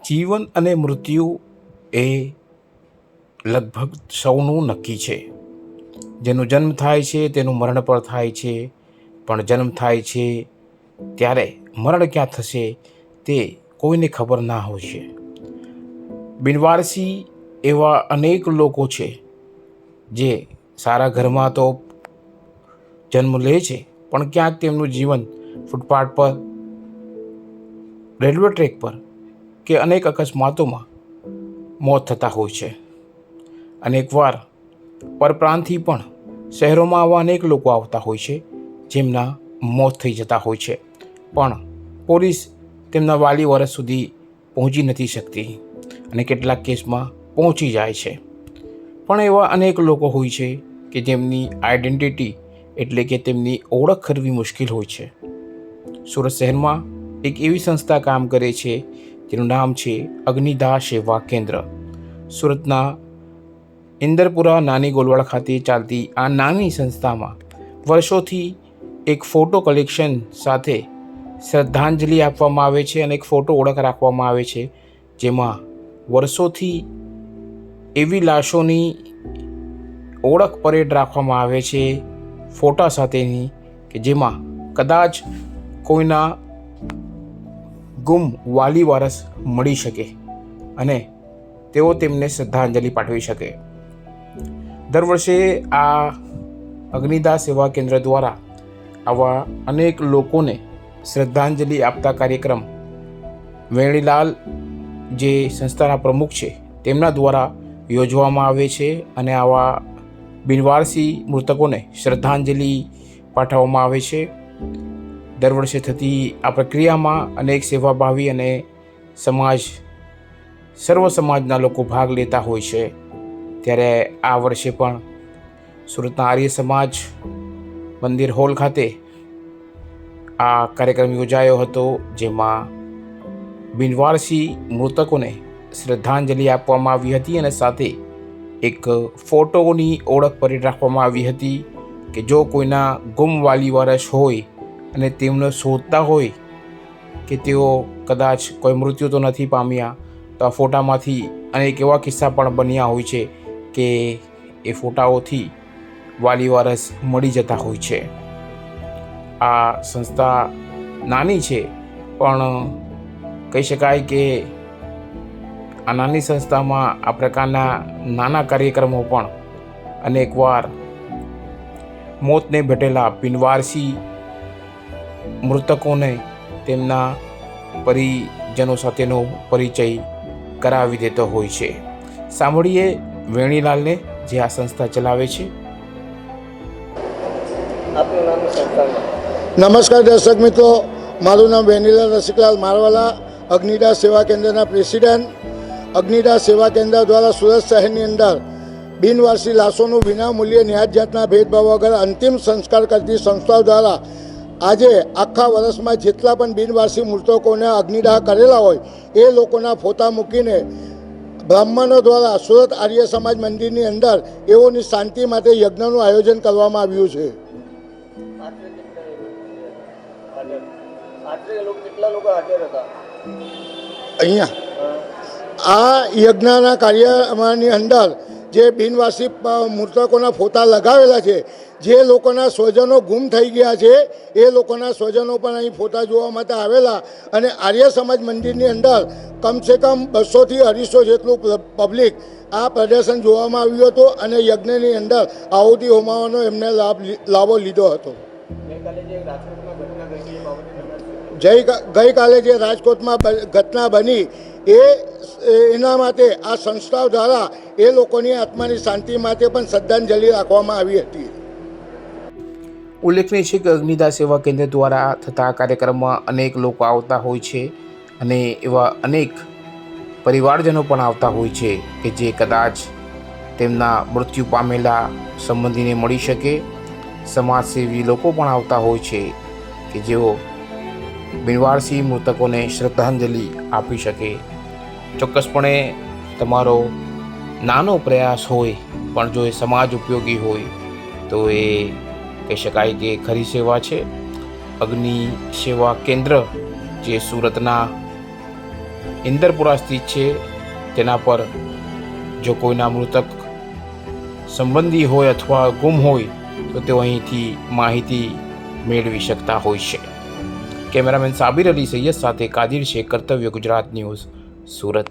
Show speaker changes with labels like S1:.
S1: જીવન અને મૃત્યુ એ લગભગ સૌનું નક્કી છે. જેનો જન્મ થાય છે તેનું મરણ પણ થાય છે, પણ જન્મ થાય છે ત્યારે મરણ ક્યાં થશે તે કોઈને ખબર ના હોય છે. બિનવારસી એવા અનેક લોકો છે જે સારા ઘરમાં તો જન્મ લે છે, પણ ક્યાંક તેમનું જીવન ફૂટપાથ પર, રેલવે ટ્રેક પર કે અનેક અકસ્માતોમાં મોત થતા હોય છે. અનેકવાર પરપ્રાંતથી પણ શહેરોમાં આવા અનેક લોકો આવતા હોય છે જેમના મોત થઈ જતા હોય છે, પણ પોલીસ તેમના વાલી વારસ સુધી પહોંચી નથી શકતી અને કેટલાક કેસમાં પહોંચી જાય છે. પણ એવા અનેક લોકો હોય છે કે જેમની આઈડેન્ટિટી એટલે કે તેમની ઓળખ કરવી મુશ્કેલ હોય છે. સુરત શહેરમાં એક એવી સંસ્થા કામ કરે છે જેનું નામ છે અગ્નિદાહ સેવા કેન્દ્ર. સુરતના ઇન્દરપુરા નાની ગોલવાડ ખાતે ચાલતી આ નાની સંસ્થામાં વર્ષોથી એક ફોટો કલેક્શન સાથે શ્રદ્ધાંજલિ આપવામાં આવે છે અને એક ફોટો ઓળખ રાખવામાં આવે છે, જેમાં વર્ષોથી એવી લાશોની ઓળખ પરેડ રાખવામાં આવે છે ફોટા સાથેની, કે જેમાં કદાચ કોઈના ગુમ વાલી વારસ મળી શકે અને તેઓ તેમને શ્રદ્ધાંજલિ પાઠવી શકે. દર વર્ષે આ અગ્નિદાહ સેવા કેન્દ્ર દ્વારા આવા અનેક લોકોને શ્રદ્ધાંજલિ આપતા કાર્યક્રમ વેણીલાલ જે સંસ્થાના પ્રમુખ છે તેમના દ્વારા યોજવામાં આવે છે અને આવા બિનવારસી મૃતકોને શ્રદ્ધાંજલિ પાઠવવામાં આવે છે. દર વર્ષે થતી આ પ્રક્રિયામાં અનેક સેવાભાવી અને સર્વ સમાજના લોકો ભાગ લેતા હોય છે. ત્યારે આ વર્ષે પણ સુરતના આર્ય સમાજ મંદિર હોલ ખાતે આ કાર્યક્રમ યોજાયો હતો, જેમાં બિનવારસી મૃતકોને શ્રદ્ધાંજલિ આપવામાં આવી હતી અને સાથે એક ફોટોની ઓળખ પરેડ રાખવામાં આવી હતી કે જો કોઈના ગુમ વાલી વારસ હોય અને તેમને શોધતા હોય કે તેઓ કદાચ કોઈ મૃત્યુ તો નથી પામ્યા, તો આ ફોટામાંથી અનેક એવા કિસ્સા પણ બન્યા હોય છે કે એ ફોટાઓથી વાલી વારસ મળી જતા હોય છે. આ સંસ્થા નાની છે, પણ કહી શકાય કે આ નાની સંસ્થામાં આ પ્રકારના નાના કાર્યક્રમો પણ અનેકવાર મોતને ભેટેલા બિનવારસી મૃતકોને તેમના પરિજનો સાથેનો પરિચય કરાવી દેતો હોય છે. સાંભળીએ વેણીલાલને, જે આ સંસ્થા ચલાવે છે.
S2: નમસ્કાર દર્શક મિત્રો, મારું નામ વેણીલાલ રસિકલાલ મારવાલા, અગ્નિદાહ સેવા કેન્દ્રના પ્રેસિડેન્ટ. અગ્નિદાહ સેવા કેન્દ્ર દ્વારા સુરત શહેરની અંદર બિનવારસી લાશોનું વિનામૂલ્યે ન્યાય જાતના ભેદભાવ વગર અંતિમ સંસ્કાર કરતી સંસ્થાઓ દ્વારા આજે આખા વર્ષમાં જેટલા પણ બિનવારસી મૃતકોને અગ્નિદાહ કરેલા હોય એ લોકોના ફોટા મૂકીને બ્રાહ્મણો દ્વારા સુરત આર્ય સમાજ મંદિરની અંદર એઓની શાંતિ માટે યજ્ઞનું આયોજન કરવામાં આવ્યું છે. અહીંયા આ યજ્ઞના કાર્યની અંદર જે બિનવારસી મૃતકોના ફોટા લગાવેલા છે, જે લોકોના સ્વજનો ગુમ થઈ ગયા છે એ લોકોના સ્વજનો પણ અહીં ફોટા જોવા માટે આવેલા અને આર્ય સમાજ મંદિરની અંદર કમસે કમ 200થી 250 જેટલું પબ્લિક આ પ્રદર્શન જોવામાં આવ્યું હતું અને યજ્ઞની અંદર આહુતિ હોમાવાનો એમને લાભો લીધો હતો. ગઈકાલે જે રાજકોટમાં ઘટના બની એના માટે આ સંસ્થાઓ દ્વારા એ લોકોની આત્માની શાંતિ માટે પણ શ્રદ્ધાંજલિ રાખવામાં આવી હતી.
S1: ઉલ્લેખનીય છે કે અગ્નિદાહ સેવા કેન્દ્ર દ્વારા થતા કાર્યક્રમમાં અનેક લોકો આવતા હોય છે અને એવા અનેક પરિવારજનો પણ આવતા હોય છે કે જે કદાચ તેમના મૃત્યુ પામેલા સંબંધીને મળી શકે. સમાજસેવી લોકો પણ આવતા હોય છે કે જેઓ બિનવારસી મૃતકોને શ્રદ્ધાંજલિ આપી શકે. ચોક્કસપણે તમારો નાનો પ્રયાસ હોય, પણ જો એ સમાજ ઉપયોગી હોય તો એ કહી શકાય કે ખરી સેવા છે. અગ્નિ સેવા કેન્દ્ર જે સુરતના ઇન્દરપુરા સ્થિત છે તેના પર જો કોઈના મૃતક સંબંધી હોય અથવા ગુમ હોય તો તેઓ અહીંથી માહિતી મેળવી શકતા હોય છે. કેમેરામેન સાબિર અલી સૈયદ સાથે કાદિર શેખ, કર્તવ્ય ગુજરાત ન્યૂઝ, સુરત.